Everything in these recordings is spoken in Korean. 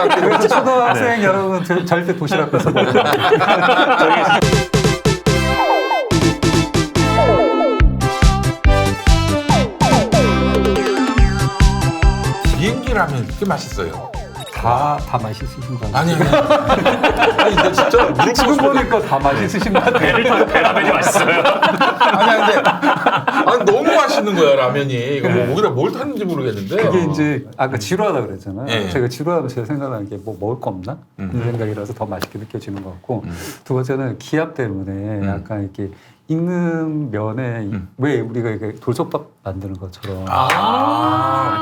그래서 초등학생 여러분 절대 도시락 뺏어 먹어요. 비행기 라면 그렇게 맛있어요. 다 맛있으신 거 아니 나 진짜 물어보고 지금 보니까 다 맛있으신 것 같아요. 배를 타고 배라면이 맛있어요. 아니 너무 맛있는 거야 라면이. 이거 뭐 거기다 뭘 탔는지 모르겠는데. 그게 이제 아까 지루하다 그랬잖아요. 예. 제가 지루하면 제가 생각하는 게 뭐 먹을 거 없나? 이 생각이라서 더 맛있게 느껴지는 것 같고 두 번째는 기압 때문에 약간 이렇게 익는 면에 왜 우리가 이렇게 돌솥밥 만드는 것처럼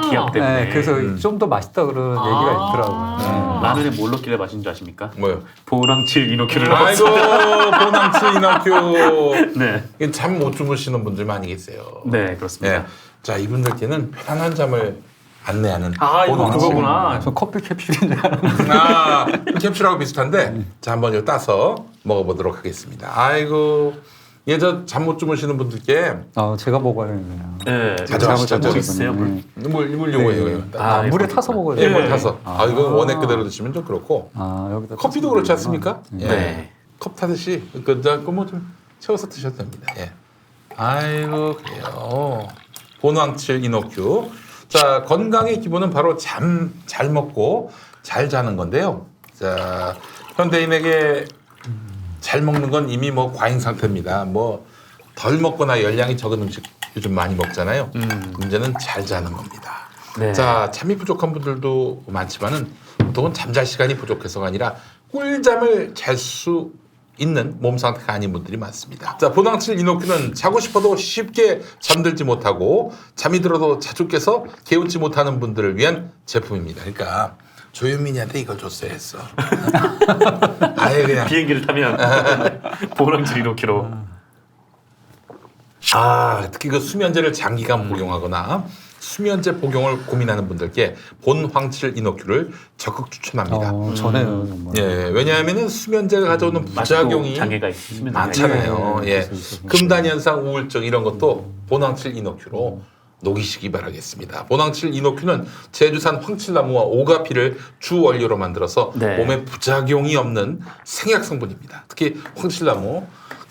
기압 때문에. 네, 그래서 좀 더 맛있다 그런 얘기가 있더라고요. 라면에 뭘 넣길래 맛있는 줄 아십니까? 뭐요? 보랑칠 이노큐를 아이고 넣었어요. 보낭치 이너큐. 네, 잠 못 주무시는 분들 많이 계세요. 네 그렇습니다. 네. 자 이분들께는 편안한 잠을 안내하는 이거 보낭치. 그거구나. 저 커피 캡슐인 줄 알았는데 캡슐하고 비슷한데 자 한번 이거 따서 먹어보도록 하겠습니다. 아이고 저 잠 못 주무시는 분들께 제가 먹어야겠네요. 네, 가져가시죠. 물 있으세요? 물? 물 요거예요. 물에 타서 먹어야 예, 돼요. 물 타서. 이거 원액 그대로 드시면 좀 그렇고. 여기다 커피도 그렇지 않습니까? 예. 네. 컵 타듯이 뭐 좀 채워서 드셔도 됩니다. 예. 아이고 그래요. 보낭칠 이노큐. 자 건강의 기본은 바로 잠 잘 먹고 잘 자는 건데요. 자 현대인에게 잘 먹는 건 이미 뭐 과잉 상태입니다. 뭐 덜 먹거나 열량이 적은 음식 요즘 많이 먹잖아요. 문제는 잘 자는 겁니다. 네. 자 잠이 부족한 분들도 많지만은 보통은 잠잘 시간이 부족해서가 아니라 꿀잠을 잘 수 있는 몸 상태가 아닌 분들이 많습니다. 자 보낭칠 이노큐는 자고 싶어도 쉽게 잠들지 못하고 잠이 들어도 자주 깨서 개운지 못하는 분들을 위한 제품입니다. 그러니까 조현민이한테 이걸 줬어야 했어. 아예 그냥 비행기를 타면 보랑칠 이노큐로. 특히 그 수면제를 장기간 복용하거나 수면제 복용을 고민하는 분들께 본황칠 이노큐를 적극 추천합니다. 전에요 정말. 예, 왜냐하면은 수면제가 가져오는 부작용이 장애가 있으면 많잖아요. 네, 예, 있어요. 금단 현상, 우울증 이런 것도 본황칠 이노큐로 녹이시기 바라겠습니다. 본황칠 이노큐는 제주산 황칠나무와 오가피를 주 원료로 만들어서 네. 몸에 부작용이 없는 생약 성분입니다. 특히 황칠나무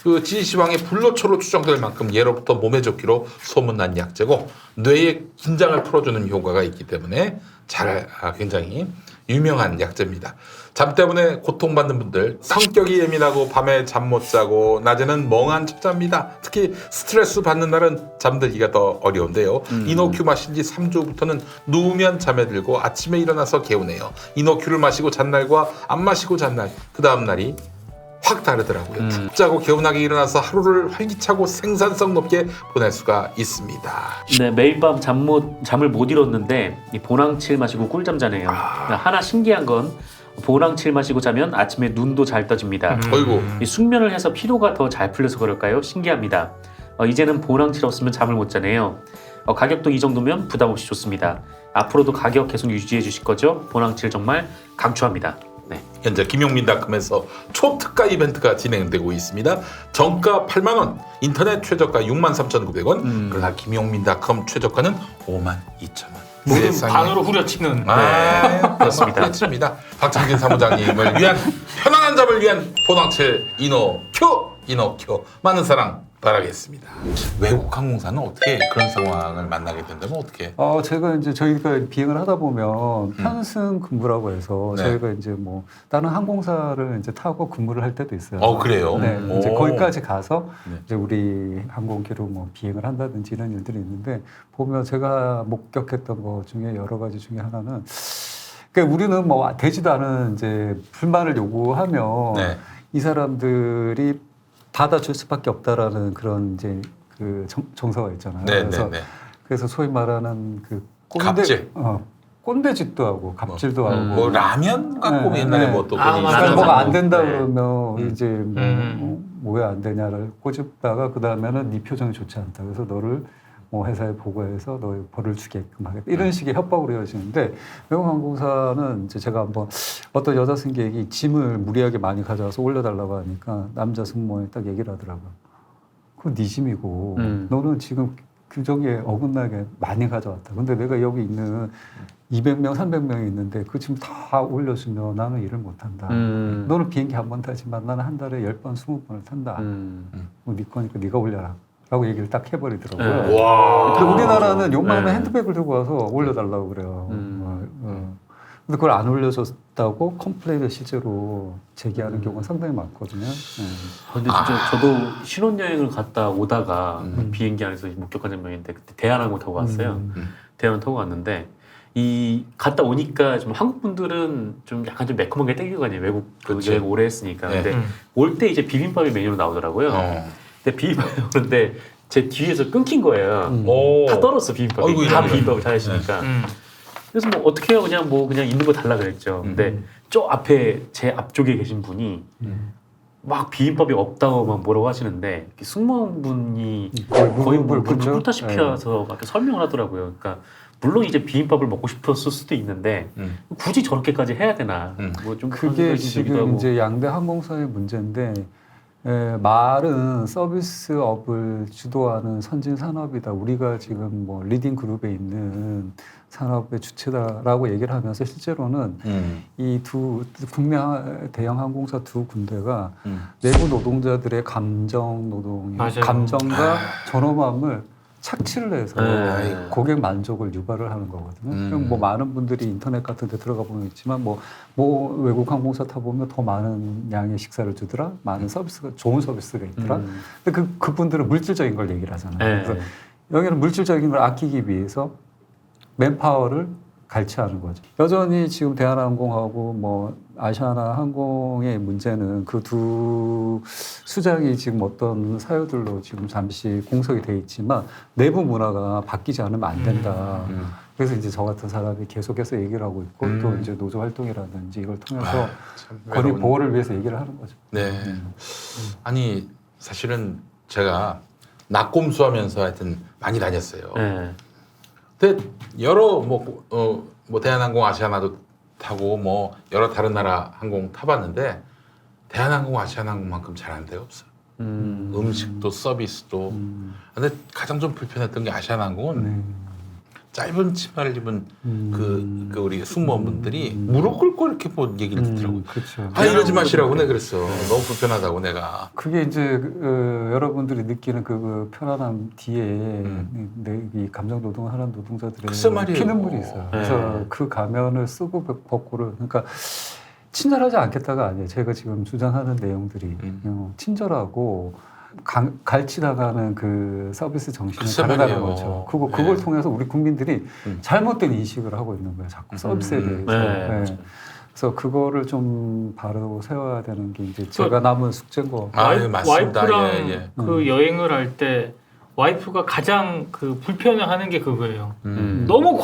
그 지지시황의 불로초로 추정될 만큼 예로부터 몸에 좋기로 소문난 약재고 뇌의 긴장을 풀어주는 효과가 있기 때문에 굉장히 유명한 약재입니다. 잠 때문에 고통받는 분들, 성격이 예민하고 밤에 잠 못 자고 낮에는 멍한 척잡니다. 특히 스트레스 받는 날은 잠들기가 더 어려운데요. 이노큐 마신 지 3주부터는 누우면 잠에 들고 아침에 일어나서 개운해요. 이노큐를 마시고 잔 날과 안 마시고 잔 날, 그 다음 날이 확 다르더라고요. 푹 자고 개운하게 일어나서 하루를 활기차고 생산성 높게 보낼 수가 있습니다. 네, 매일 밤 잠을 못 이뤘는데 이 보랑칠 마시고 꿀잠 자네요. 하나 신기한 건 보랑칠 마시고 자면 아침에 눈도 잘 떠집니다. 어이구. 이 숙면을 해서 피로가 더 잘 풀려서 그럴까요? 신기합니다. 이제는 보랑칠 없으면 잠을 못 자네요. 가격도 이 정도면 부담 없이 좋습니다. 앞으로도 가격 계속 유지해 주실 거죠? 보랑칠 정말 강추합니다. 네. 현재 김용민닷컴에서 초특가 이벤트가 진행되고 있습니다. 정가 8만 원, 인터넷 최저가 63,900원, 그러나 김용민닷컴 최저가는 52,000원. 모든 반으로 후려치는. 그렇습니다. 그렇습니다. 박창진 사무장님을 위한 편안한 잠을 위한 보낭칠 이노큐 많은 사랑 바라겠습니다. 외국 항공사는 어떻게 그런 상황을 만나게 된다면 어떻게? 제가 이제 저희가 비행을 하다 보면 편승 근무라고 해서 네. 저희가 이제 뭐 다른 항공사를 이제 타고 근무를 할 때도 있어요. 그래요? 네, 이제 오. 거기까지 가서 네. 이제 우리 항공기로 뭐 비행을 한다든지 이런 일들이 있는데 보면 제가 목격했던 것 중에 여러 가지 중에 하나는 그러니까 우리는 뭐 되지도 않은 이제 불만을 요구하면 네. 이 사람들이 받아줄 수밖에 없다라는 그런 이제 그 정서가 있잖아요. 네, 그래서 네, 네. 그래서 소위 말하는 그 갑질. 꼰대짓도 하고 갑질도 하고 뭐 라면 갖고 네, 옛날에 네. 뭐 또 맞아, 그러니까 맞아. 뭐가 안 된다 네. 그러면 이제 뭐왜 안 되냐를 꼬집다가 그 다음에는 네 표정이 좋지 않다. 그래서 너를 뭐 회사에 보고해서 너 벌을 주게끔 하겠다. 이런 식의 협박으로 이어지는데 외국 항공사는 이제 제가 한번 어떤 여자 승객이 짐을 무리하게 많이 가져와서 올려달라고 하니까 남자 승무원이 딱 얘기를 하더라고요. 그건 네 짐이고 너는 지금 규정에 어긋나게 많이 가져왔다. 근데 내가 여기 있는 200명, 300명이 있는데 그 지금 다 올려주면 나는 일을 못한다. 너는 비행기 한 번 타지만 나는 한 달에 10번, 20번을 탄다. 뭐 네 거니까 네가 올려라. 라고 얘기를 딱 해버리더라고요. 네. 와. 근데 우리나라는 욕망하면 네. 핸드백을 들고 와서 올려달라고 그래요. 근데 그걸 안 올려줬다고 컴플레인을 실제로 제기하는 경우가 상당히 많거든요. 근데 진짜 저도 신혼여행을 갔다 오다가 비행기 안에서 목격한 장면인데 그때 대한항공 타고 갔어요. 대한항공 타고 갔는데 이 갔다 오니까 좀 한국 분들은 좀 약간 좀 매콤한 게 땡기거든요. 외국 그 그치. 여행 오래 했으니까. 네. 근데 올 때 이제 비빔밥이 메뉴로 나오더라고요. 근데 비빔밥이 오는데 제 뒤에서 끊긴 거예요. 오. 다 떨었어 비빔밥이. 어이구, 다 이런 비빔밥을 다 했으니까. 그래서 뭐 어떻게 해요? 그냥 있는 거 달라 그랬죠. 근데 저 앞에 제 앞쪽에 계신 분이 막 비빔밥이 없다고 막 뭐라고 하시는데 이렇게 승무원분이 거의 뭐 그렇죠? 훑다시피해서 막 이렇게 설명을 하더라고요. 그러니까 물론 이제 비빔밥을 먹고 싶었을 수도 있는데 굳이 저렇게까지 해야 되나? 뭐 좀 그게 지금 이제 양대 항공사의 문제인데 말은 서비스업을 주도하는 선진 산업이다. 우리가 지금 뭐 리딩 그룹에 있는 산업의 주체다라고 얘기를 하면서 실제로는 이 두 국내 대형 항공사 두 군데가 내부 노동자들의 감정 노동, 맞아요. 감정과 존엄함을 착취를 해서 네. 고객 만족을 유발을 하는 거거든요. 그럼 뭐 많은 분들이 인터넷 같은 데 들어가 보면 있지만 뭐 외국 항공사 타보면 더 많은 양의 식사를 주더라. 많은 서비스가, 좋은 서비스가 있더라. 근데 그분들은 물질적인 걸 얘기를 하잖아요. 네. 그래서 여기는 물질적인 걸 아끼기 위해서 맨파워를 갈취하는 거죠. 여전히 지금 대한항공하고 뭐 아시아나 항공의 문제는 그 두 수장이 지금 어떤 사유들로 지금 잠시 공석이 돼 있지만 내부 문화가 바뀌지 않으면 안 된다. 그래서 이제 저 같은 사람이 계속해서 얘기를 하고 있고 또 이제 노조 활동이라든지 이걸 통해서 권익 보호를 위해서 얘기를 하는 거죠. 네. 아니 사실은 제가 낙곰수하면서 하여튼 많이 다녔어요. 네. 근데 여러 뭐 대한항공 아시아나도 타고 뭐 여러 다른 나라 항공 타봤는데 대한항공 아시아나항공만큼 잘하는 데가 없어요. 음식도 서비스도. 근데 가장 좀 불편했던 게 아시아나항공은 짧은 치마를 입은 그 우리 승무원분들이 무릎 꿇고 이렇게 뭐 얘기를 듣더라고요. 그렇죠. 아 이러지 마시라고 내가 그랬어. 너무 불편하다고 내가. 그게 이제 여러분들이 느끼는 그 편안함 뒤에 이 감정 노동하는 노동자들의 글쎄 말이에요. 피눈물이 있어요. 그래서 그 가면을 쓰고 벗고를 그러니까 친절하지 않겠다가 아니에요. 제가 지금 주장하는 내용들이 친절하고 갈치나가는 그 서비스 정신을 글쎄 다르다는 말이에요. 거죠. 그걸 통해서 우리 국민들이 잘못된 인식을 하고 있는 거예요. 자꾸 서비스에 대해서. 네. 그래서 그거를 좀 바로 세워야 되는 게 이제 제가 남은 숙제인 거. 맞습니다. 와이프랑 예. 그 여행을 할 때 와이프가 가장 그 불편해하는 게 그거예요. 너무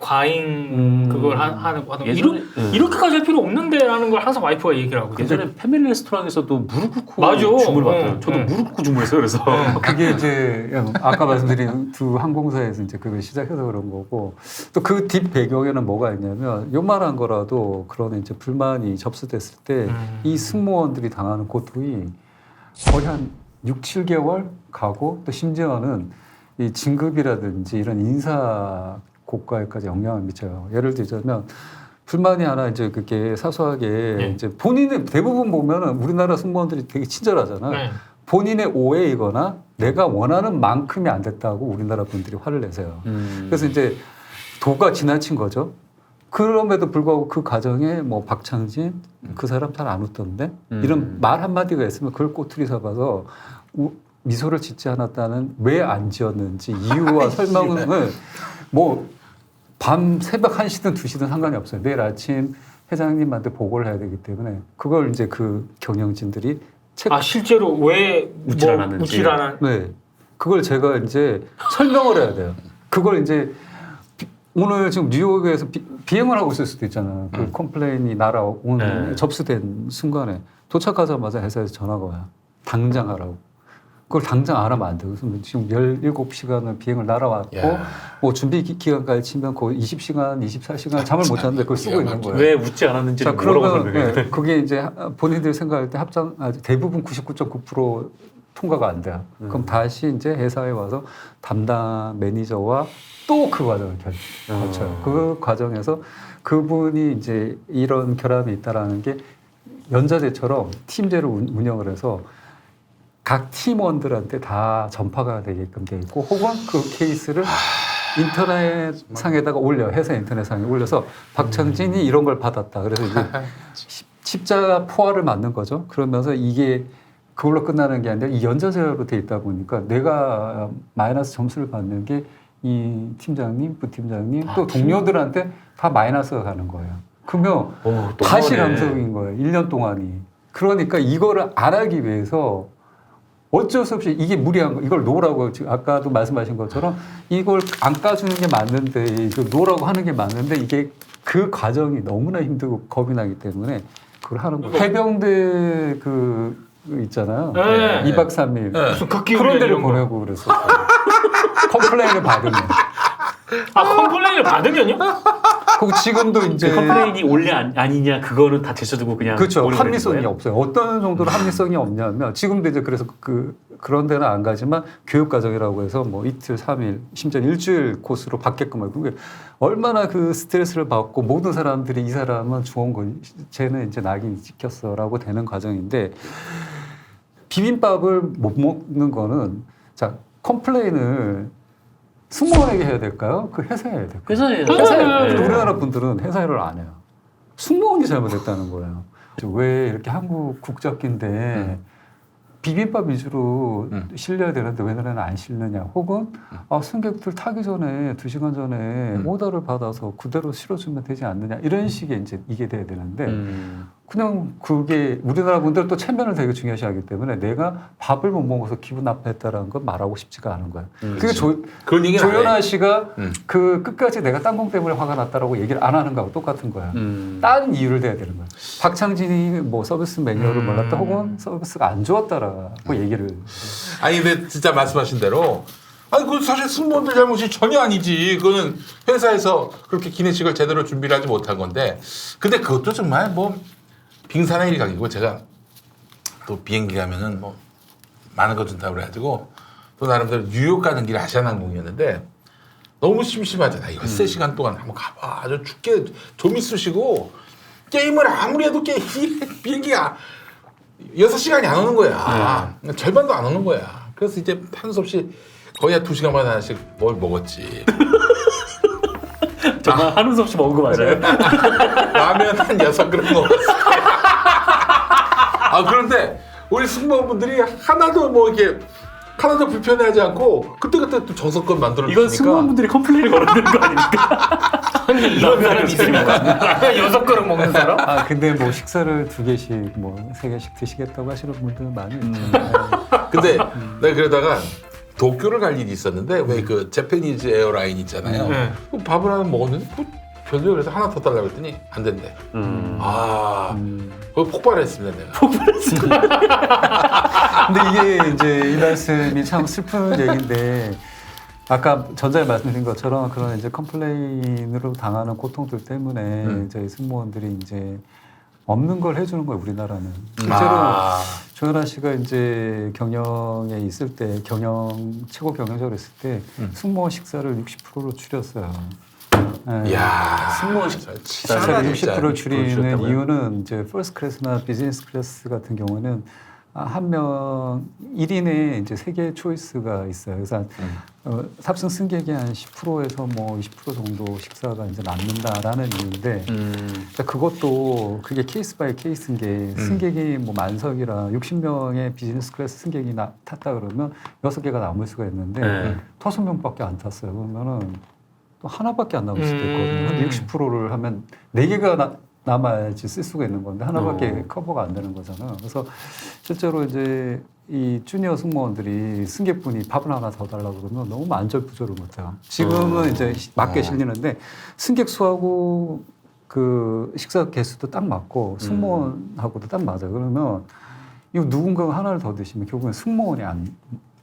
과잉 그걸 하는 거. 이렇게까지 할 필요 없는데라는 걸 항상 와이프가 얘기를 하고. 예전에 패밀리 레스토랑에서도 무릎 꿇고 맞아. 주문을 받더라고요. 저도 무릎 꿇고 주문했어요. 그래서 그게 이제 아까 말씀드린 두 항공사에서 이제 그걸 시작해서 그런 거고 또 그 뒷 배경에는 뭐가 있냐면 요만한 거라도 그런 이제 불만이 접수됐을 때 이 승무원들이 당하는 고통이 거의 한 6, 7개월 가고 또 심지어는 이 진급이라든지 이런 인사 고과에까지 영향을 미쳐요. 예를 들자면 불만이 하나 이제 그게 사소하게 이제 본인의 대부분 보면은 우리나라 승무원들이 되게 친절하잖아. 네. 본인의 오해이거나 내가 원하는 만큼이 안 됐다고 우리나라 분들이 화를 내세요. 그래서 이제 도가 지나친 거죠. 그럼에도 불구하고 그 가정에 뭐 박창진 그 사람 잘 안 웃던데 이런 말 한마디가 있으면 그걸 꼬투리 잡아서 미소를 짓지 않았다는 왜 안 지었는지 이유와 설명을 뭐 밤 새벽 1시든 2시든 상관이 없어요. 내일 아침 회장님한테 보고를 해야 되기 때문에 그걸 이제 그 경영진들이 실제로 왜 웃질 않았는지. 네. 그걸 제가 이제 설명을 해야 돼요. 그걸 이제 오늘 지금 뉴욕에서 비행을 하고 있을 수도 있잖아요. 그 컴플레인이 날아오는 접수된 순간에 도착하자마자 회사에서 전화가 와요. 당장 하라고. 그걸 당장 안 하면 안 돼요. 그래서 지금 17시간을 비행을 날아왔고 뭐 준비 기간까지 치면 거의 20시간, 24시간 잠을 못 잤는데 그걸 쓰고 있는 거예요. 왜 웃지 않았는지 그러면 그게 이제 본인들이 생각할 때 대부분 99.9% 통과가 안 돼요. 그럼 다시 이제 회사에 와서 담당 매니저와 또 그 과정을 거쳐요. 그 과정에서 그분이 이제 이런 결함이 있다라는 게 연자제처럼 팀제를 운영을 해서 각 팀원들한테 다 전파가 되게끔 돼 있고 혹은 그 케이스를 인터넷 상에다가 올려 회사 인터넷 상에 올려서 박창진이 이런 걸 받았다. 그래서 이제 십자가 포화를 맞는 거죠. 그러면서 이게 그걸로 끝나는 게 아니라 이 연자제로 돼 있다 보니까 내가 마이너스 점수를 받는 게 이 팀장님, 부팀장님 또 동료들한테 다 마이너스가 가는 거예요. 그러면 다시 감성인 거예요. 1년 동안이. 그러니까 이거를 안 하기 위해서 어쩔 수 없이 이게 무리한 거, 이걸 놓으라고 지금 아까도 말씀하신 것처럼 이걸 안 까주는 게 맞는데 이거 놓으라고 하는 게 맞는데 이게 그 과정이 너무나 힘들고 겁이 나기 때문에 그걸 하는 거예요. 해병대 그 있잖아요. 네. 2박 3일. 네. 무슨 극기 그런 데를 이런 거. 보내고 그랬었어요. 컴플레인을 받으면. 컴플레인을 받으면요? 그리고 지금도 이제. 그 컴플레인이 올려 아니냐 그거는 다 제쳐두고 그냥. 그렇죠. 보내버리는 합리성이 거예요? 없어요. 어떤 정도로 합리성이 없냐면 지금도 이제 그래서 그런 데는 안 가지만 교육과정이라고 해서 뭐 이틀, 3일, 심지어 일주일 코스로 받게끔 하고 그게 얼마나 그 스트레스를 받고 모든 사람들이 이 사람은 좋은 거, 쟤는 이제 낙인 찍혔어라고 되는 과정인데 비빔밥을 못 먹는 거는 자 컴플레인을 승무원에게 해야 될까요? 그 회사에 해야 될까요? 회사에 근데 네. 우리나라 분들은 회사를 안 해요. 승무원이 잘못했다는 거예요. 왜 이렇게 한국 국적기인데 비빔밥 위주로 실려야 되는데 왜 너네는 안 실느냐 혹은 승객들 타기 전에 2시간 전에 오더를 받아서 그대로 실어주면 되지 않느냐 이런 식의 이제 이게 돼야 되는데 그냥 그게 우리나라 분들 또 체면을 되게 중요시하기 때문에 내가 밥을 못 먹어서 기분 나빠했다라는 건 말하고 싶지가 않은 거예요. 그게 그런 얘기는 안 조연아 해. 씨가 그 끝까지 내가 땅콩 때문에 화가 났다라고 얘기를 안 하는 거하고 똑같은 거야. 다른 이유를 대야 되는 거야. 박창진이 뭐 서비스 매뉴얼을 몰랐다 혹은 서비스가 안 좋았다라고 얘기를. 아니 근데 진짜 말씀하신 대로 아니 그 사실 승무원들 잘못이 전혀 아니지. 그거는 회사에서 그렇게 기내식을 제대로 준비를 하지 못한 건데 근데 그것도 정말 뭐 빙산의 일각이고 제가 또 비행기 가면은 뭐 많은 거 준다고 그래가지고 또 나름대로 뉴욕 가는 길에 아시아나항공이었는데 너무 심심하잖아. 이거 3시간 동안 한번 가봐. 아주 죽게 좀 있으시고 게임을 아무리 해도 비행기가 6시간이 안 오는 거야. 절반도 안 오는 거야. 그래서 이제 하는 수 없이 거의 한 2시간마다 하나씩 뭘 먹었지. 정말 하는 수 없이 먹은 거 맞아요? 라면 한 6그릇 먹었어. 그런데 우리 승무원분들이 하나도 뭐 이렇게 하나도 불편해하지 않고 그때그때 또 정성껏 만들어 주시니까 이건 승무원분들이 컴플레인을 걸어야 되는 거 아닙니까? 이런 사람이 있습니까? 6그릇 먹는 사람? 근데 뭐 식사를 2개씩 뭐 3개씩 드시겠다고 하시는 분들 많이 있죠. 근데 내가 그러다가 도쿄를 갈 일이 있었는데 왜 그 재패니즈 에어라인 있잖아요. 네. 그 밥을 하나 먹었는데 별로요. 그래서 하나 더 달라고 했더니 안 된대. 거기 폭발했습니다 내가. 근데 이게 이제 이 말씀이 참 슬픈 얘기인데 아까 전자에 말씀드린 것처럼 그런 이제 컴플레인으로 당하는 고통들 때문에 이제 승무원들이 이제 없는 걸 해주는 거예요 우리나라는. 실제로 조연아 씨가 이제 경영에 있을 때 최고 경영자로 있을 때 승무원 식사를 60%로 줄였어요. 네. 이야. 승무원 식사를 60% 줄이는 이유는 이제 퍼스트 클래스나 비즈니스 클래스 같은 경우는 한 명 1인에 이제 3개의 초이스가 있어요. 그래서 탑승 승객의 한 10%에서 뭐 20% 정도 식사가 이제 남는다라는 이유인데 그것도 그게 케이스 바이 케이스인 게 승객이 뭐 만석이라 60명의 비즈니스 클래스 승객이 탔다 그러면 6개가 남을 수가 있는데 5명밖에 안 탔어요. 그러면은 또 하나밖에 안 남을 수도 있거든요. 근데 60%를 하면 4개가 남아야지 쓸 수가 있는 건데 하나밖에 커버가 안 되는 거잖아요. 그래서 실제로 이제 이 주니어 승무원들이 승객분이 밥을 하나 더 달라고 그러면 너무 안절부절을 못해요. 지금은 이제 맞게 실리는데 승객 수하고 그 식사 개수도 딱 맞고 승무원하고도 딱 맞아요. 그러면 이거 누군가가 하나를 더 드시면 결국엔 승무원이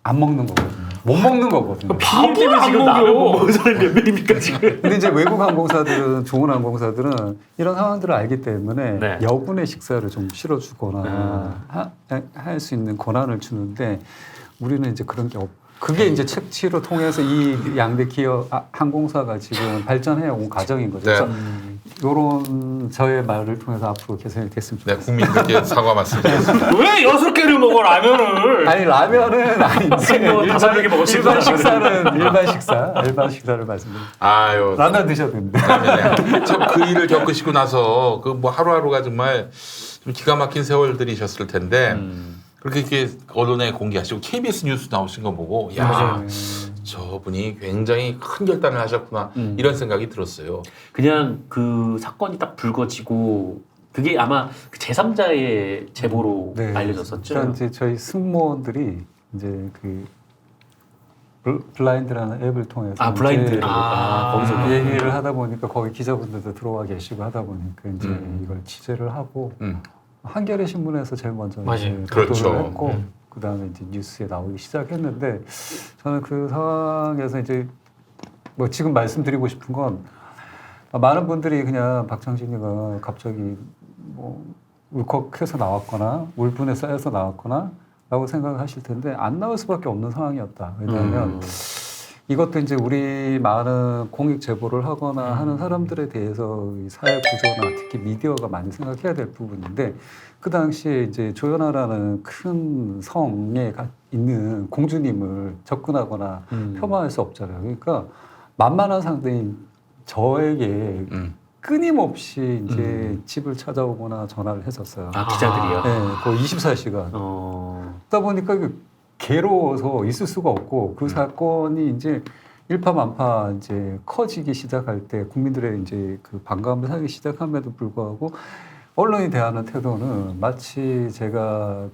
안 먹는 거거든요. 못 먹는 거거든요. 비닐 때문에 지금 안 나를 먹여. 못 사람이 몇 명입니까 지금? 근데 이제 외국 항공사들은 좋은 항공사들은 이런 상황들을 알기 때문에 네. 여분의 식사를 좀 실어주거나 할 수 있는 권한을 주는데 우리는 이제 그런 게 그게 이제 책치로 통해서 이 양대 기업 항공사가 지금 발전해 온 과정인 거죠. 네. 그래서 이런 저의 말을 통해서 앞으로 개선이 됐으면 네, 좋겠어요. 국민들께 사과 말씀드립니다. 왜 6개를 먹어 라면을? 아니 라면은 아닌데 뭐 다섯 명이 먹을 수 일반 있는 식사는 일반 식사를 말씀드립니다. 아유, 라면 드셔도 됩니다. 참 그 일을 겪으시고 나서 그 뭐 하루하루가 정말 좀 기가 막힌 세월들이셨을 텐데 그렇게 이렇게 언론에 공개하시고 KBS 뉴스 나오신 거 보고 야 맞아요. 저분이 굉장히 큰 결단을 하셨구나 이런 생각이 들었어요. 그냥 그 사건이 딱 불거지고 그게 아마 그 제3자의 제보로 네. 알려졌었죠. 그러니까 이제 저희 승무원들이 이제 그 블라인드라는 앱을 통해서 블라인드. 이제 거기서 얘기를 하다 보니까 거기 기자분들도 들어와 계시고 하다 보니까 이제 이걸 취재를 하고 한겨레 신문에서 제일 먼저 맞아요. 이제 그렇죠. 보도를 했고 그 다음에 이제 뉴스에 나오기 시작했는데 저는 그 상황에서 이제 뭐 지금 말씀드리고 싶은 건 많은 분들이 그냥 박창진이가 갑자기 뭐 울컥해서 나왔거나 울분에 쌓여서 나왔거나 라고 생각을 하실 텐데 안 나올 수밖에 없는 상황이었다. 왜냐하면 이것도 이제 우리 많은 공익 제보를 하거나 하는 사람들에 대해서 이 사회 구조나 특히 미디어가 많이 생각해야 될 부분인데 그 당시에 이제 조연아라는 큰 성에 있는 공주님을 접근하거나 폄하할 수 없잖아요. 그러니까 만만한 상대인 저에게 끊임없이 이제 집을 찾아오거나 전화를 했었어요. 기자들이요. 네, 거의 24시간. 그러다 보니까 괴로워서 있을 수가 없고 그 사건이 이제 일파만파 이제 커지기 시작할 때 국민들의 이제 그 반감을 사기 시작함에도 불구하고 언론이 대하는 태도는 마치 제가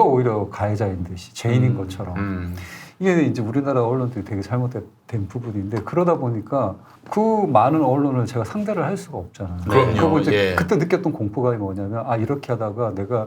오히려 가해자인 듯이 죄인인 것처럼 이게 이제 우리나라 언론들이 되게 잘못된 부분인데 그러다 보니까 그 많은 언론을 제가 상대를 할 수가 없잖아요. 그럼요. 그리고 이제 예. 그때 느꼈던 공포감이 뭐냐면 이렇게 하다가 내가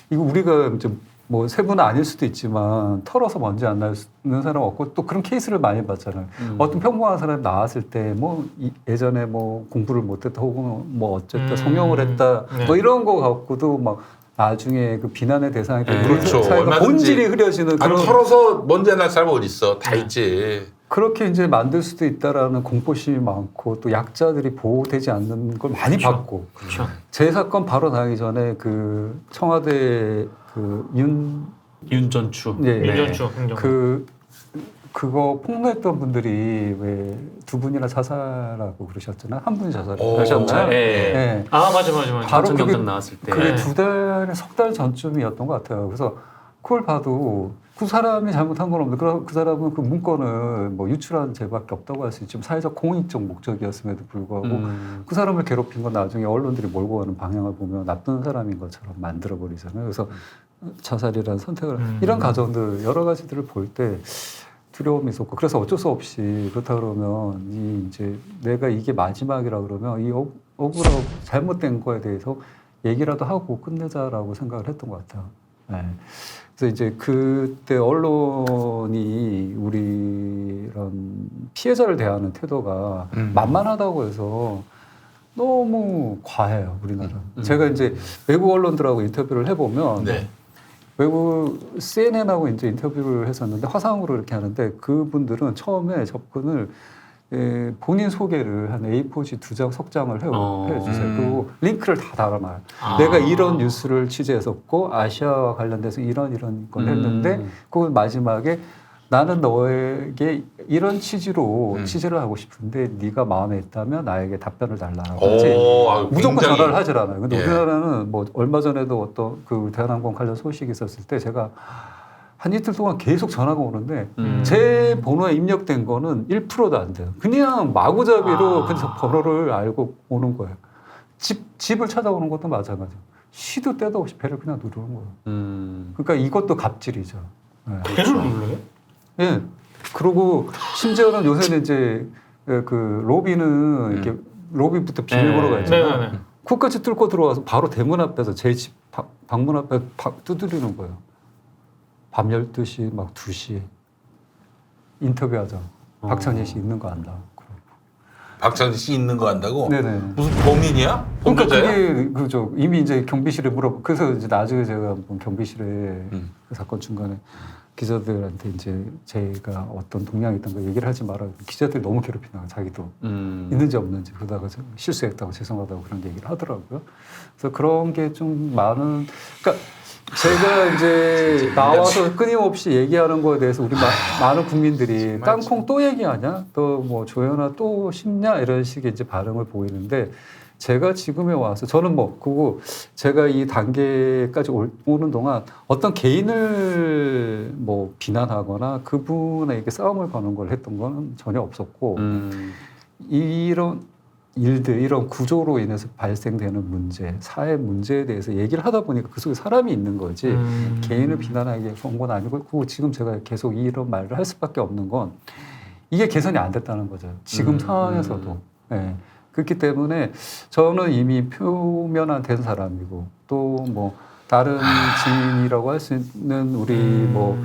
이거 우리가 이제 뭐 세분은 아닐 수도 있지만 털어서 먼지 안 나는 사람 없고 또 그런 케이스를 많이 봤잖아요. 어떤 평범한 사람이 나왔을 때 뭐 예전에 뭐 공부를 못했다 혹은 뭐 어쨌다 성형을 했다 네. 뭐 이런 거 갖고도 막 나중에 그 비난의 대상이 되고 그렇죠. 사회가 얼마든지. 본질이 흐려지는 아니 그런 털어서 먼지 날 사람 어디 있어? 다 있지. 그렇게 이제 만들 수도 있다라는 공포심이 많고 또 약자들이 보호되지 않는 걸 많이 봤고 그렇죠. 제 사건 바로 나기 전에 그 청와대 윤전추. 민전추 행정. 그거 폭로했던 분들이 왜 두 분이나 자살하고 그러셨잖아요. 한 분이 오. 자살하셨잖아요. 네. 네. 맞아. 바로 전청 그게- 경쟁 나왔을 때. 그게 네. 석 달 전쯤이었던 것 같아요. 그래서 그걸 봐도 그 사람이 잘못한 건 없는데 그 사람은 그 문건을 뭐 유출한 죄밖에 없다고 할 수 있지만 사회적 공익적 목적이었음에도 불구하고 그 사람을 괴롭힌 건 나중에 언론들이 몰고 가는 방향을 보면 나쁜 사람인 것처럼 만들어 버리잖아요. 그래서 자살이라는 선택을 이런 가정들 여러 가지들을 볼 때 두려움이 있었고 그래서 어쩔 수 없이 그렇다 그러면 이제 내가 이게 마지막이라 그러면 이 억울하고 잘못된 거에 대해서 얘기라도 하고 끝내자라고 생각을 했던 것 같아요. 네. 그래서 이제 그때 언론이 우리 이런 피해자를 대하는 태도가 만만하다고 해서 너무 과해요, 우리나라. 제가 이제 외국 언론들하고 인터뷰를 해보면 네. 외국 CNN하고 이제 인터뷰를 했었는데 화상으로 이렇게 하는데 그분들은 처음에 접근을 본인 소개를 한 A4지 2장 석장을 해주세요. 그리고 링크를 다 달아놔요. 내가 이런 뉴스를 취재했었고 아시아와 관련돼서 이런 걸 했는데 그 마지막에 나는 너에게 이런 취지로 취재를 하고 싶은데 네가 마음에 있다면 나에게 답변을 달라라고 하지 무조건 굉장히- 전화를 하질 않아요. 근데 예. 우리나라는 뭐 얼마 전에도 어떤 그 대한항공 관련 소식이 있었을 때 제가 한 이틀 동안 계속 전화가 오는데 제 번호에 입력된 거는 1%도 안 돼요. 그냥 마구잡이로 그냥 번호를 알고 오는 거예요. 집을 찾아오는 것도 마찬가지예요. 시도 때도 없이 배를 그냥 누르는 거예요. 그러니까 이것도 갑질이죠. 네. 배를 눌러요? 예. 그리고 심지어는 요새는 이제 그 로비는 이렇게 로비부터 비밀번호가 있잖아요. 네네네. 그것까지 뚫고 들어와서 바로 대문 앞에서 제 집 방문 앞에 두드리는 거예요. 밤 12시 막 2시 인터뷰하자. 박찬진 씨 있는 거 안다. 박찬진 씨 있는 거 안다고? 네네. 무슨 범인이야? 그러니까 범죄자야? 그게 그죠. 이미 이제 경비실에 그래서 이제 나중에 제가 한번 경비실에 그 사건 중간에 기자들한테 이제 제가 어떤 동향이 있던 거 얘기를 하지 마라. 기자들이 너무 괴롭히나 자기도 있는지 없는지 그러다가 실수했다고 죄송하다고 그런 얘기를 하더라고요. 그래서 그런 게 좀 많은 그러니까 제가 이제 나와서 끊임없이 얘기하는 거에 대해서 우리 많은 국민들이 땅콩 또 얘기하냐? 또 뭐 조현아 또 심냐? 이런 식의 이제 반응을 보이는데 제가 지금에 와서 저는 뭐 그거 제가 이 단계까지 오는 동안 어떤 개인을 뭐 비난하거나 그분에게 싸움을 거는 걸 했던 건 전혀 없었고 이런 일들 이런 구조로 인해서 발생되는 문제 사회 문제에 대해서 얘기를 하다 보니까 그 속에 사람이 있는 거지 개인을 비난하기 위해서 온 건 아니고 그리고 지금 제가 계속 이런 말을 할 수밖에 없는 건 이게 개선이 안 됐다는 거죠 지금 상황에서도 네. 그렇기 때문에 저는 이미 표면화된 사람이고 또 뭐 다른 증인이라고 할 수 있는 우리 뭐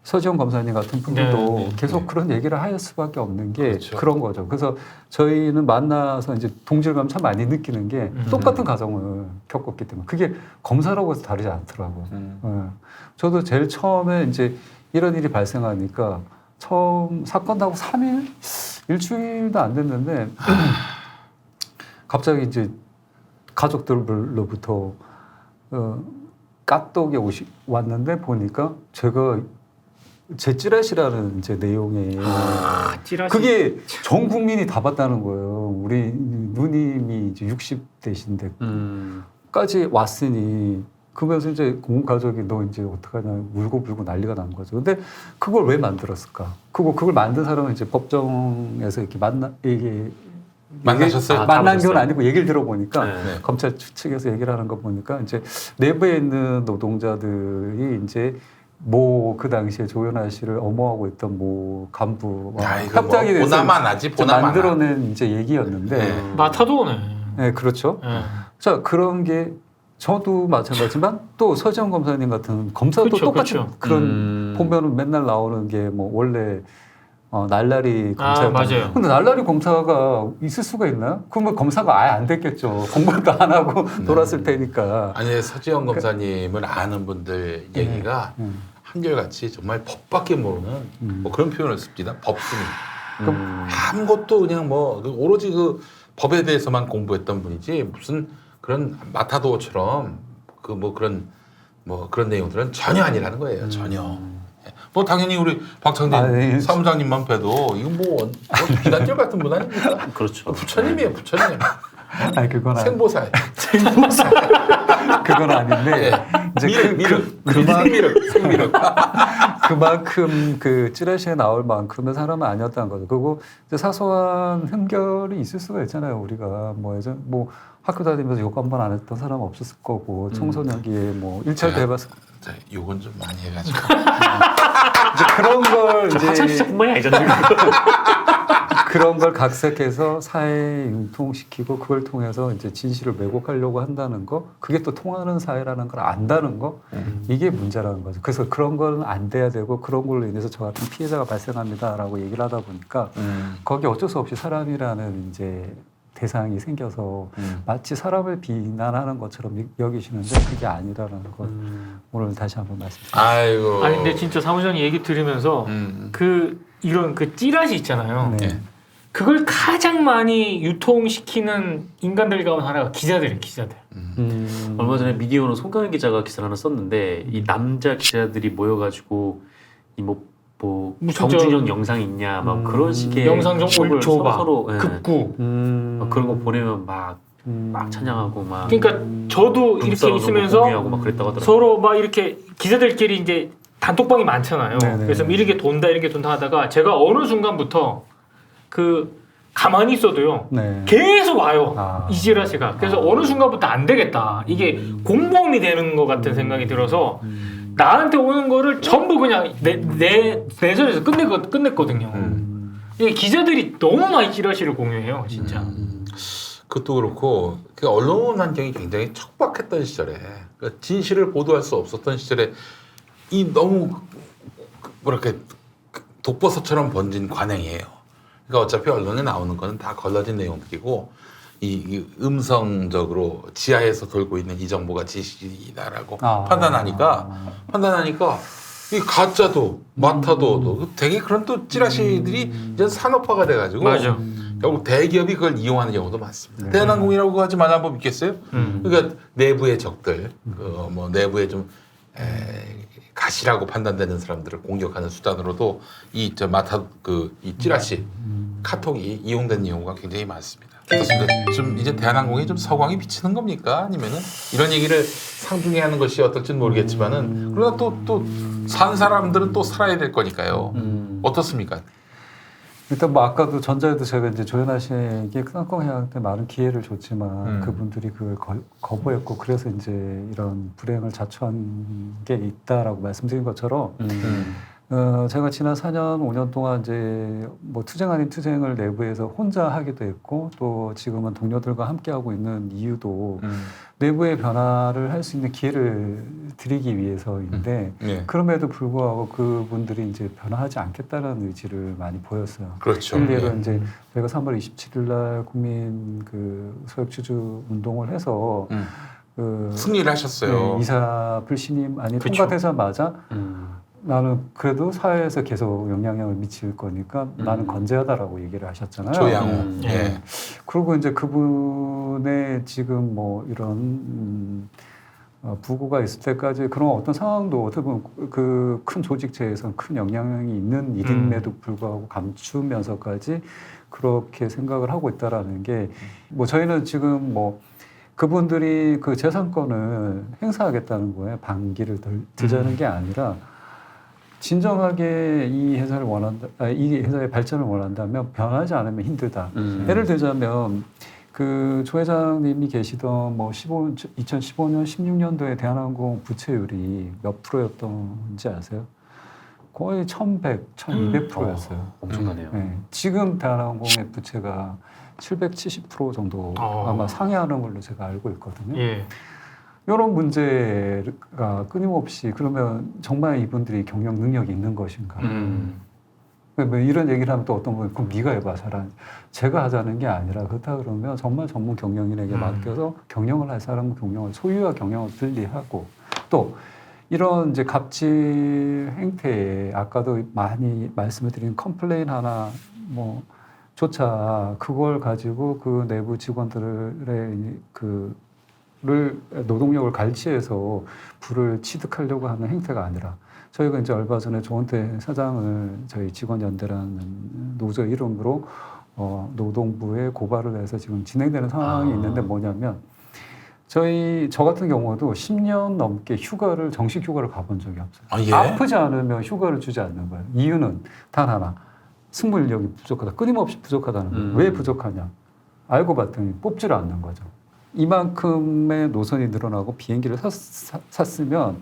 서지영 검사님 같은 분들도 네. 계속 그런 얘기를 할 수밖에 없는 게 그렇죠. 그런 거죠. 그래서 저희는 만나서 이제 동질감 참 많이 느끼는 게 똑같은 가정을 겪었기 때문에 그게 검사라고 해서 다르지 않더라고요. 저도 제일 처음에 이제 이런 일이 발생하니까 처음 사건 나고 3일? 일주일도 안 됐는데 갑자기 이제 가족들로부터 까똑이 왔는데 보니까 제가 제 찌라시라는 이제 내용에 찌라시. 그게 전 국민이 다 봤다는 거예요. 우리 누님이 이제 60대신데까지 왔으니 그러면서 이제 온 가족이 너 이제 어떡하냐 울고 불고 난리가 난 거죠. 근데 그걸 왜 만들었을까? 그걸 만든 사람은 이제 법정에서 이렇게 만나셨어요? 만난 건 아니고 얘기를 들어보니까 네. 검찰 측에서 얘기를 하는 거 보니까 이제 내부에 있는 노동자들이 이제 뭐 그 당시에 조현아 씨를 엄호하고 있던 뭐 간부와 협작이 돼서 보나마나지 보나마나 만들어낸 이제 얘기였는데 마타도네. 네 그렇죠. 네. 자 그런 게 저도 마찬가지지만 또 서지영 검사님 같은 검사도 그쵸, 똑같은 그쵸. 그런 보면은 맨날 나오는 게 뭐 원래 날라리 검사. 맞아요. 근데 날라리 검사가 있을 수가 있나요? 그러면 검사가 아예 안 됐겠죠. 공부도 안 하고 돌았을 테니까. 아니 서지영 검사님을 아는 분들 얘기가 한결같이 정말 법밖에 모르는 뭐 그런 표현을 씁니다. 법순이 아무것도 그냥 뭐 오로지 그 법에 대해서만 공부했던 분이지 무슨 그런 마타도어처럼 그 뭐 그런 내용들은 전혀 아니라는 거예요. 전혀. 뭐 당연히 우리 박창진 사무장님만 봬도 이거 뭐 비단결 같은 분 아닙니까? 그렇죠. 부처님이에요, 부처님. 아니 그건 생보살. 그건 아닌데 이제 미륵. 그만큼 그 찌라시에 나올 만큼의 사람은 아니었다는 거죠. 그리고 이제 사소한 흠결이 있을 수가 있잖아요. 우리가 뭐 예전 뭐 학교 다니면서 욕 한 번 안 했던 사람 없었을 거고 청소년기에 뭐 1차 대봤을 욕은 좀 많이 해가지고. 이제 그런 걸 저 학창 시절뿐만이 아니잖아요. 그런 걸 각색해서 사회에 융통시키고 그걸 통해서 이제 진실을 왜곡하려고 한다는 거, 그게 또 통하는 사회라는 걸 안다는 거, 이게 문제라는 거죠. 그래서 그런 건 안 돼야 되고 그런 걸로 인해서 저 같은 피해자가 발생합니다라고 얘기를 하다 보니까 거기 어쩔 수 없이 사람이라는 이제 대상이 생겨서 마치 사람을 비난하는 것처럼 여기시는데 그게 아니라는 것 오늘 다시 한번 말씀드립니다. 아이고. 아니 근데 진짜 사무장님 얘기 들으면서 이런 그 찌라시 있잖아요. 네. 그걸 가장 많이 유통시키는 인간들 가운데 하나가 기자들이에요. 기자들. 얼마 전에 미디어오늘 송강현 기자가 기사를 하나 썼는데 이 남자 기자들이 모여가지고 이 뭐 무슨 정준영 영상 있냐 막 그런 식의 영상 좀 속을 올줘봐. 서로 예. 급구. 막 그런 거 보내면 막 찬양하고 막 그러니까 저도 이렇게 있으면서 공유하고 막 그랬다고 하더라고요. 서로 막 이렇게 기자들끼리 이제 단톡방이 많잖아요. 네네. 그래서 이렇게 돈다 하다가 제가 어느 순간부터 그 가만히 있어도요. 네. 계속 와요. 이지라시가. 그래서 어느 순간부터 안 되겠다. 이게 공범이 되는 것 같은 생각이 들어서 나한테 오는 거를 전부 그냥 내전에서 끝냈거든요. 이게 기자들이 너무 많이 찌라시를 공유해요, 진짜. 그것도 그렇고 그 언론 환경이 굉장히 척박했던 시절에 그러니까 진실을 보도할 수 없었던 시절에 이 너무 뭐랄까 독버섯처럼 번진 관행이에요. 그러니까 어차피 언론에 나오는 거는 다 걸러진 내용들이고 이 음성적으로 지하에서 돌고 있는 이 정보가 진실이다라고 판단하니까 이 가짜도 마타도 되게 그런 또 찌라시들이 이제 산업화가 돼가지고 맞아. 결국 대기업이 그걸 이용하는 경우도 많습니다. 대한항공이라고 하지 말라 한번 믿겠어요? 그러니까 내부의 적들, 뭐 내부의 좀 가시라고 판단되는 사람들을 공격하는 수단으로도 이 찌라시 카톡이 이용된 경우가 굉장히 많습니다. 어떻습니까? 좀 이제 대한항공에 좀 서광이 비치는 겁니까? 아니면은 이런 얘기를 상중해 하는 것이 어떨지는 모르겠지만은 그러나 또 산 사람들은 또 살아야 될 거니까요. 어떻습니까? 일단 뭐 아까도 전자에도 제가 이제 조현아 씨에게 큰항공회한테 많은 기회를 줬지만 그분들이 그걸 거부했고 그래서 이제 이런 불행을 자초한 게 있다라고 말씀드린 것처럼 제가 지난 4년, 5년 동안 이제 뭐 투쟁 아닌 투쟁을 내부에서 혼자 하기도 했고 또 지금은 동료들과 함께 하고 있는 이유도 내부의 변화를 할 수 있는 기회를 드리기 위해서인데 그럼에도 불구하고 그분들이 이제 변화하지 않겠다는 의지를 많이 보였어요. 그렇죠. 일례로 이제 저희가 3월 27일 날 국민 그 소액주주 운동을 해서 승리를 하셨어요. 이사 불신임 안이 그쵸. 통과되자마자 나는 그래도 사회에서 계속 영향력을 미칠 거니까 나는 건재하다라고 얘기를 하셨잖아요. 조양호. 예. 그리고 이제 그분의 지금 뭐 이런 부고가 있을 때까지 그런 어떤 상황도 어떻게 보면 그 큰 조직체에서는 큰 영향력이 있는 일임에도 불구하고 감추면서까지 그렇게 생각을 하고 있다라는 게 뭐 저희는 지금 뭐 그분들이 그 재산권을 행사하겠다는 거에 반기를 들자는 게 아니라 진정하게 이 회사를 이 회사의 발전을 원한다면 변하지 않으면 힘들다. 예를 들자면 그 조 회장님이 계시던 뭐 2015년, 16년도에 대한항공 부채율이 몇 프로였던지 아세요? 거의 1100, 1200%였어요. 엄청나네요. 네. 지금 대한항공의 부채가 770% 정도 아마 상회하는 걸로 제가 알고 있거든요. 예. 이런 문제가 끊임없이 그러면 정말 이분들이 경영 능력이 있는 것인가? 뭐 이런 얘기를 하면 또 어떤 분이 그럼 네가 해봐 잘하는 제가 하자는 게 아니라 그렇다 그러면 정말 전문 경영인에게 맡겨서 경영을 할 사람은 경영을 소유와 경영을 분리하고 또 이런 이제 갑질 행태에 아까도 많이 말씀을 드린 컴플레인 하나 뭐 조차 그걸 가지고 그 내부 직원들의 를 노동력을 갈취해서 부를 취득하려고 하는 행태가 아니라 저희가 이제 얼마 전에 조원태 사장을 저희 직원연대라는 노조 이름으로 노동부에 고발을 해서 지금 진행되는 상황이 있는데 뭐냐면 저 같은 경우도 10년 넘게 정식 휴가를 가본 적이 없어요. 아프지 않으면 휴가를 주지 않는 거예요. 이유는 단 하나. 승무 인력이 부족하다. 끊임없이 부족하다는 거예요. 왜 부족하냐. 알고 봤더니 뽑지를 않는 거죠. 이만큼의 노선이 늘어나고 비행기를 샀으면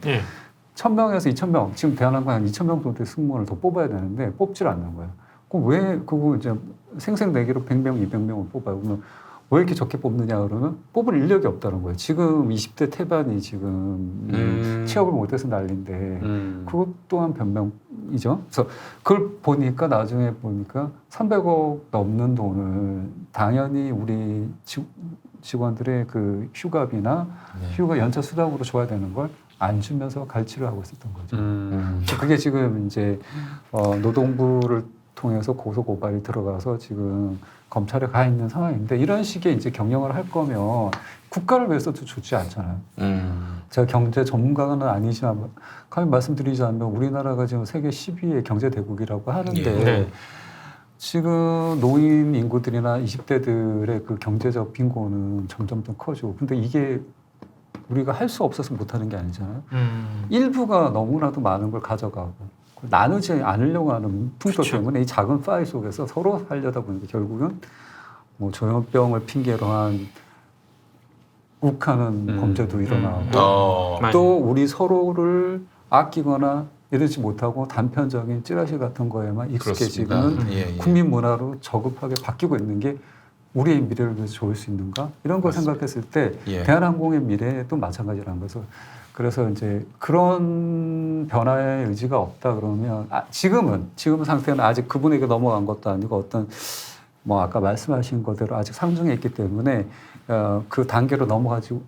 1000명에서 2000명, 지금 대한항공 한 2000명 정도의 승무원을 더 뽑아야 되는데 뽑지를 않는 거예요. 그럼 왜 그거 이제 생색내기로 100명, 200명을 뽑아요? 그러면 왜 이렇게 적게 뽑느냐 그러면 뽑을 인력이 없다는 거예요. 지금 20대 태반이 지금 취업을 못해서 난리인데 그것 또한 변명이죠. 그래서 그걸 보니까 나중에 보니까 300억 넘는 돈을 당연히 우리 직원들의 그 휴가비나 휴가 연차 수당으로 줘야 되는 걸 안 주면서 갈취를 하고 있었던 거죠. 그게 지금 이제 노동부를 통해서 고소 고발이 들어가서 지금 검찰에 가 있는 상황인데 이런 식의 이제 경영을 할 거면 국가를 위해서도 좋지 않잖아요. 제가 경제 전문가는 아니지만 감히 말씀드리자면 우리나라가 지금 세계 10위의 경제 대국이라고 하는데 지금 노인 인구들이나 20대들의 그 경제적 빈곤은 점점 더 커지고 근데 이게 우리가 할 수 없어서 못하는 게 아니잖아요. 일부가 너무나도 많은 걸 가져가고 나누지 않으려고 하는 풍토 때문에 이 작은 파이 속에서 서로 살려다 보니까 결국은 뭐 조현병을 핑계로 한 욱하는 범죄도 일어나고 또 우리 서로를 아끼거나 이러지 못하고 단편적인 찌라시 같은 거에만 익숙해지는 국민 문화로 저급하게 바뀌고 있는 게 우리의 미래를 위해서 좋을 수 있는가? 이런 걸 생각했을 때 대한항공의 미래도 마찬가지라는 거죠. 그래서 이제 그런 변화의 의지가 없다 그러면 지금 상태는 아직 그분에게 넘어간 것도 아니고 어떤 뭐 아까 말씀하신 거대로 아직 상중에 있기 때문에 그 단계로 넘어가지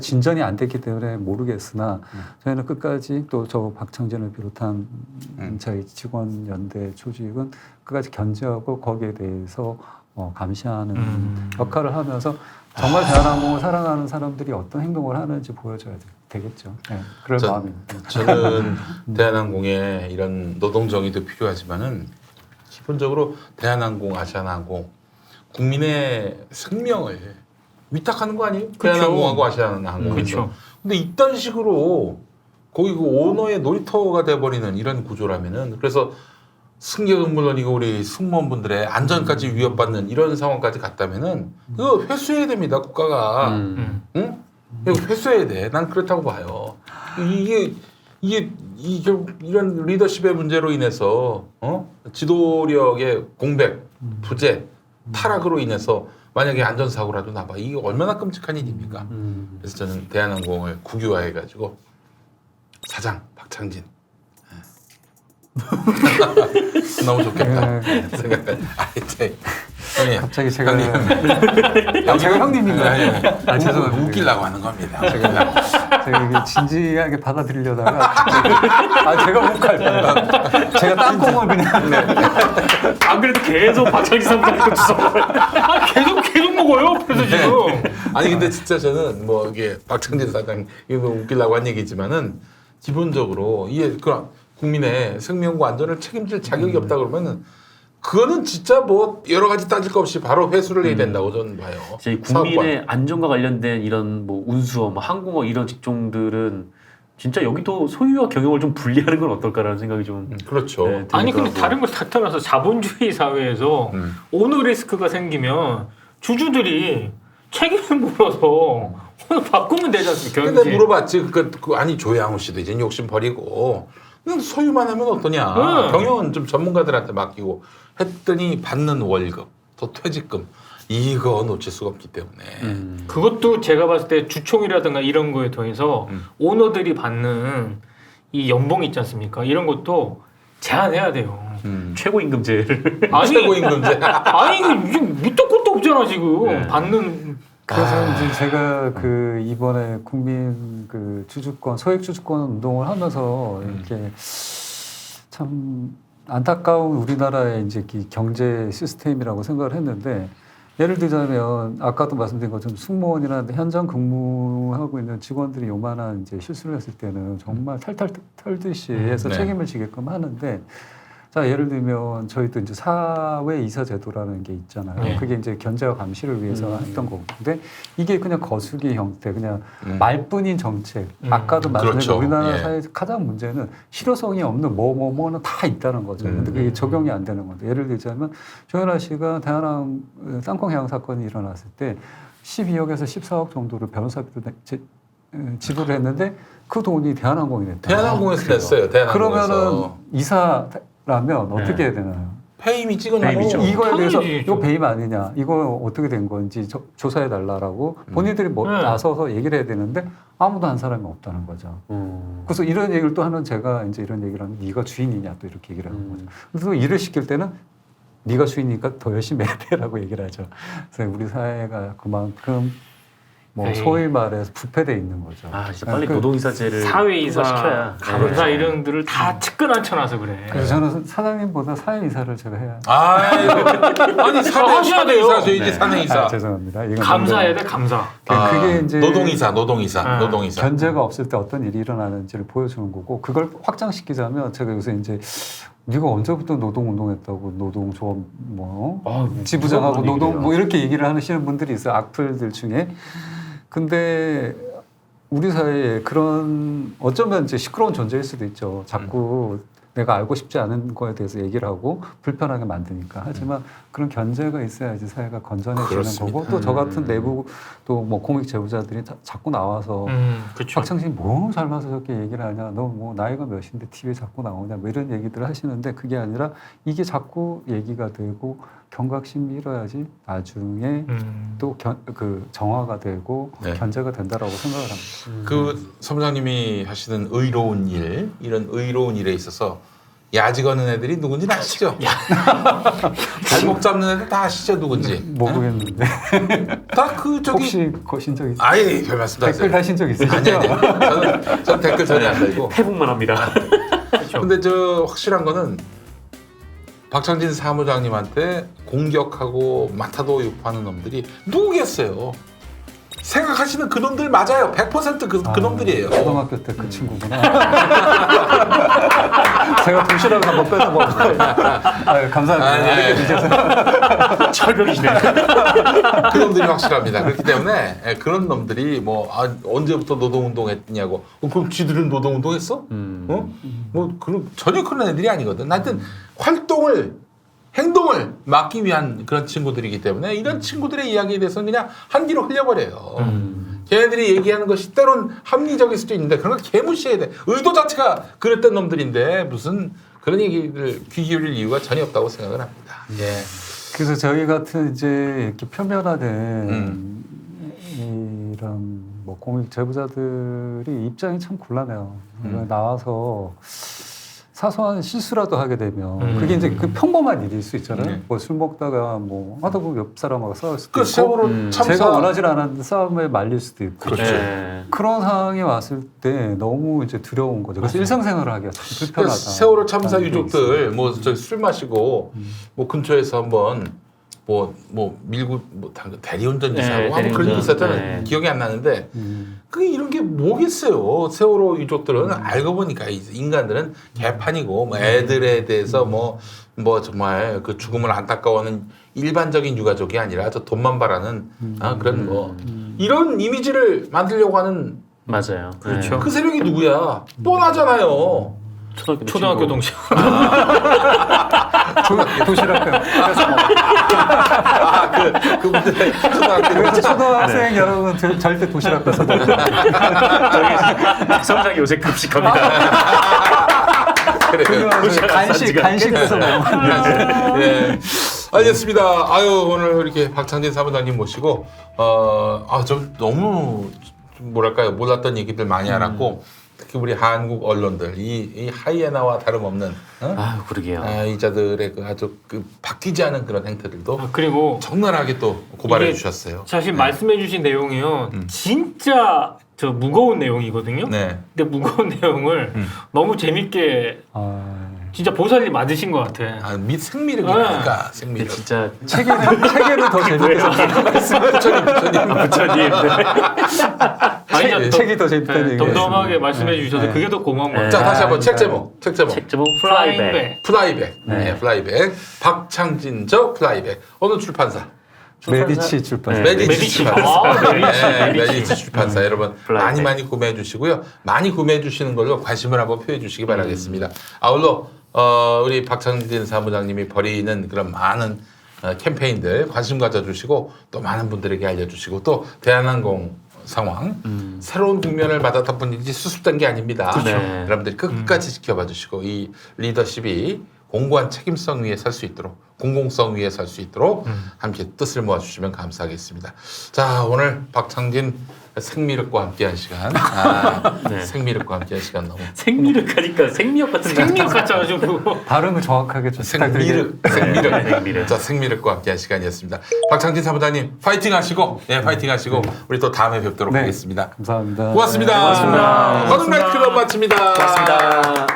진전이 안 됐기 때문에 모르겠으나 저희는 끝까지 또 저 박창진을 비롯한 저희 직원 연대 조직은 끝까지 견제하고 거기에 대해서 감시하는 역할을 하면서 정말 대한항공을 사랑하는 사람들이 어떤 행동을 하는지 보여줘야 되겠죠. 네, 그럴 마음입니다. 저는 대한항공에 이런 노동 정의도 필요하지만은 기본적으로 대한항공, 아시아나항공 국민의 생명을 위탁하는 거 아니에요? 그쵸. 대한항공하고 아시아나항공에서. 그쵸. 근데 이딴 식으로 거기 그 오너의 놀이터가 돼버리는 이런 구조라면은 그래서 승객은 물론이고 우리 승무원분들의 안전까지 위협받는 이런 상황까지 갔다면은 이거 회수해야 됩니다 국가가. 응? 이거 회수해야 돼. 난 그렇다고 봐요. 이게 이런 리더십의 문제로 인해서 지도력의 공백, 부재, 타락으로 인해서 만약에 안전사고라도 나봐. 이게 얼마나 끔찍한 일입니까? 그래서 저는 대한항공을 국유화해가지고 사장 박창진. 너무 좋겠다. 생각까지. 형님. 갑자기 제가 형님. 제가 형님인가요? 죄송합니다. 웃기려고 하는 겁니다. 제가 이게 진지하게 받아들이려다가 제가 욱할 뻔. 제가 땅콩을 그냥 안 그래도 계속 박창진 사무장님 주워. 계속 먹어요. 그래서 지금. 아니 근데 진짜 저는 뭐 이게 박창진 사장 이거 웃기려고 한 얘기지만은 기본적으로 이게 그런 국민의 생명과 안전을 책임질 자격이 없다 그러면은 그거는 진짜 뭐 여러 가지 따질 거 없이 바로 회수를 해야 된다고 저는 봐요. 저희 국민의 안전과 관련된 이런 뭐 운수어, 뭐 항공어 이런 직종들은 진짜 여기도 소유와 경영을 좀 분리하는 건 어떨까라는 생각이 좀. 그렇죠. 네, 아니 근데 들더라고요. 다른 걸 다 떠나서 자본주의 사회에서 오너 리스크가 생기면 주주들이 책임을 물어서 오늘 바꾸면 되지 않습니까? 근데 내가 물어봤지. 아니 조양호 씨도 이제 욕심 버리고 그냥 소유만 하면 어떠냐. 경영은 좀 전문가들한테 맡기고 했더니 받는 월급, 또 퇴직금 이거 놓칠 수가 없기 때문에. 그것도 제가 봤을 때 주총이라든가 이런 거에 더해서 오너들이 받는 이 연봉 있지 않습니까? 이런 것도 제한해야 돼요. 최고임금제를. 아니, 최고임금제. 아니 이게 밑도 끝도 없잖아 지금 네. 받는. 그래서 이제 제가 그 이번에 국민 그 주주권 소액 주주권 운동을 하면서 이렇게 참 안타까운 우리나라의 이제 경제 시스템이라고 생각을 했는데 예를 들자면 아까도 말씀드린 것처럼 승무원이나 현장 근무하고 있는 직원들이 요만한 이제 실수를 했을 때는 정말 탈탈 털듯이 해서 네. 책임을 지게끔 하는데 자 예를 들면 저희도 이제 사회 이사 제도라는 게 있잖아요. 네. 그게 이제 견제와 감시를 위해서 했던 거고, 근데 이게 그냥 거수기 형태, 그냥 말뿐인 정책. 아까도 말씀드린 그렇죠. 우리나라 예. 사회에서 가장 문제는 실효성이 없는 뭐는 다 있다는 거죠. 근데 그게 적용이 안 되는 건데 예를 들자면 조현아 씨가 대한항 땅콩 해양 사건이 일어났을 때 12억에서 14억 정도를 변호사비로 지불을 했는데 그 돈이 대한항공이 냈다. 대한항공에서 냈어요. 대한항공에서. 그러면은 이사라면 어떻게 해야 되나요? 페임이 찍어놓고 페임이죠. 이거에 대해서 당연히 이거 배임 아니냐, 이거 어떻게 된 건지 조사해 달라라고 본인들이 뭐 네. 나서서 얘기를 해야 되는데 아무도 한 사람이 없다는 거죠. 그래서 이런 얘기를 또 하는 제가 이제 이런 얘기를 하면 네가 주인이냐 또 이렇게 얘기를 하는 거죠. 그래서 일을 시킬 때는 네가 주인이니까 더 열심히 해야 돼라고 얘기를 하죠. 그래서 우리 사회가 그만큼 뭐 에이. 소위 말해서 부패돼 있는 거죠. 아 진짜 빨리 그- 노동이사제를 사회이사, 시켜야. 감사 이런 들을 다 측근 앉혀놔서 그래. 그래서 저는 사장님보다 사회이사를 제가 해야. 아니 하셔야 돼요. 사내이사죠. 사내이사. 죄송합니다. 이건 감사해야 돼 감사. 그게 이제 노동이사. 견제가 없을 때 어떤 일이 일어나는지를 보여주는 거고, 그걸 확장시키자면 제가 요새 이제 네가 언제부터 노동운동했다고 노동조합 지부장하고 무슨 노동 얘기야. 이렇게 얘기를 하시는 분들이 있어요. 악플들 중에. 근데 우리 사회에 그런 어쩌면 이제 시끄러운 존재일 수도 있죠. 자꾸 내가 알고 싶지 않은 거에 대해서 얘기를 하고 불편하게 만드니까. 하지만 그런 견제가 있어야지 사회가 건전해지는 그렇습니다. 거고, 또 저 같은 내부 또 뭐 공익 제보자들이 자꾸 나와서 그렇죠. 박창진 뭐 닮아서 저렇게 얘기를 하냐, 너 뭐 나이가 몇인데 TV에 자꾸 나오냐, 뭐 이런 얘기들을 하시는데 그게 아니라 이게 자꾸 얘기가 되고 경각심 잃어야지 나중에 또 그 정화가 되고 네. 견제가 된다라고 생각을 합니다. 그 사무장님이 하시는 의로운 일, 이런 의로운 일에 있어서 야지 거는 애들이 누군지 아시죠? 발목 잡는 애들 다 아시죠? 누군지? 모르겠는데 다 그 저기 혹시 거신 적 있어요? 아예 별 말씀 다 댓글 하세요. 다신 적 아니 있으시죠? 아니 저는 댓글 전혀 안 달고. 회복만 합니다. 근데 저 확실한 거는 박창진 사무장님한테 공격하고 마타도 유포하는 놈들이 누구겠어요? 생각하시는 그 놈들 맞아요. 100% 그 놈들이에요. 초등학교 때 그 친구구나. 제가 도시락을 한번 뺏어 먹었어요. 감사합니다. 아니, 아니. 알게 주셔서. 철벽이시네. 그 놈들이 확실합니다. 그렇기 때문에 그런 놈들이 뭐 언제부터 노동운동 했냐고 그럼 지들은 노동운동 했어? 어? 뭐 그런 전혀 그런 애들이 아니거든. 하여튼 행동을 막기 위한 그런 친구들이기 때문에 이런 친구들의 이야기에 대해서는 그냥 한 귀로 흘려버려요. 걔네들이 얘기하는 것이 때론 합리적일 수도 있는데 그런 걸 개무시해야 돼. 의도 자체가 그랬던 놈들인데 무슨 그런 얘기를 귀 기울일 이유가 전혀 없다고 생각을 합니다. 예. 그래서 저희 같은 이제 이렇게 표면화된 이런 뭐 공익 제보자들이 입장이 참 곤란해요. 나와서 사소한 실수라도 하게 되면 그게 이제 그 평범한 일일 수 있잖아요. 뭐 술 먹다가 뭐 하다 보면 옆 사람하고 싸울 수도 그 있고 세월호 참사 제가 원하지 않았는데 싸움에 말릴 수도 있고 그렇죠. 네. 그런 상황이 왔을 때 너무 이제 두려운 거죠. 그래서 일상생활을 하기가 참 불편하다. 세월호 참사 라는 게 유족들 뭐 저기 술 마시고 뭐 근처에서 한번 뭐 밀고 뭐 대리운전 기사하고 네, 한번 그런 대리운전. 일 있었잖아요. 네. 기억이 안 나는데 있어요. 그게 이런 게 뭐겠어요. 세월호 유족들은 알고 보니까 인간들은 개판이고 뭐 애들에 대해서 뭐 정말 그 죽음을 안타까워하는 일반적인 유가족이 아니라 저 돈만 바라는 그런 뭐 이런 이미지를 만들려고 하는 맞아요. 그렇죠. 그 세력이 누구야? 뻔하잖아요. 초등학교 동시. 도시락 뺏어 그분들 초등학교 그래서 초등학생 여러분 절대 도시락 뺏어 먹어요. 성장이 요새 급식합니다. 그래요. 간식 뺏어 먹어요. 예. 알겠습니다. 아유 오늘 이렇게 박창진 사무장님 모시고 좀 너무 뭐랄까요 몰랐던 얘기들 많이 알았고 특히 우리 한국 언론들 이 하이에나와 다름없는 그러게요. 이자들의 그 아주 그 바뀌지 않은 그런 행태들도 그리고 적나라하게 또 고발해 이게 주셨어요. 사실 말씀해주신 내용이요, 진짜 저 무거운 내용이거든요. 네. 근데 무거운 내용을 너무 재밌게 진짜 보살이 맞으신 것 같아. 생미륵이니까 생미륵. 진짜 책에는 더 재밌게 썼어요. 부처님. 아니, 책이 더 재밌다는 얘기예요. 덤덤하게 말씀해 주셔서 그게 더 고마운 것 같아요. 자 다시 한번 책 제목. 책 제목 플라이백. 플라이백. 네, 플라이백. 박창진 저 플라이백. 어느 출판사? 메디치 출판사. 메디치 출판사. 네, 메디치. 메디치 출판사 여러분 플라이백. 많이 구매해 주시고요. 많이 구매해 주시는 걸로 관심을 한번 표해 주시기 바라겠습니다. 아울러 우리 박창진 사무장님이 벌이는 그런 많은 캠페인들 관심 가져주시고 또 많은 분들에게 알려주시고 또 대한항공 상황 새로운 국면을 맞았다 뿐이지 수습된 게 아닙니다. 네. 여러분들이 끝까지 지켜봐 주시고 이 리더십이 공고한 책임성 위에 설 수 있도록 공공성 위에 설 수 있도록 함께 뜻을 모아주시면 감사하겠습니다. 자 오늘 박창진 생미륵과 함께한 시간 네. 생미륵과 함께한 시간 너무 생미륵 하니까 생미역 같은 생미역 같잖아 좀 그거. 발음을 정확하게 좀 부탁드리겠습니다. 생미륵 자 생미륵과 함께한 시간이었습니다. 박창진 사무장님 파이팅 하시고 파이팅 하시고 우리 또 다음에 뵙도록 네. 하겠습니다. 감사합니다. 고맙습니다. 고맙습니다. 거듭날 클럽 마칩니다. 고맙습니다.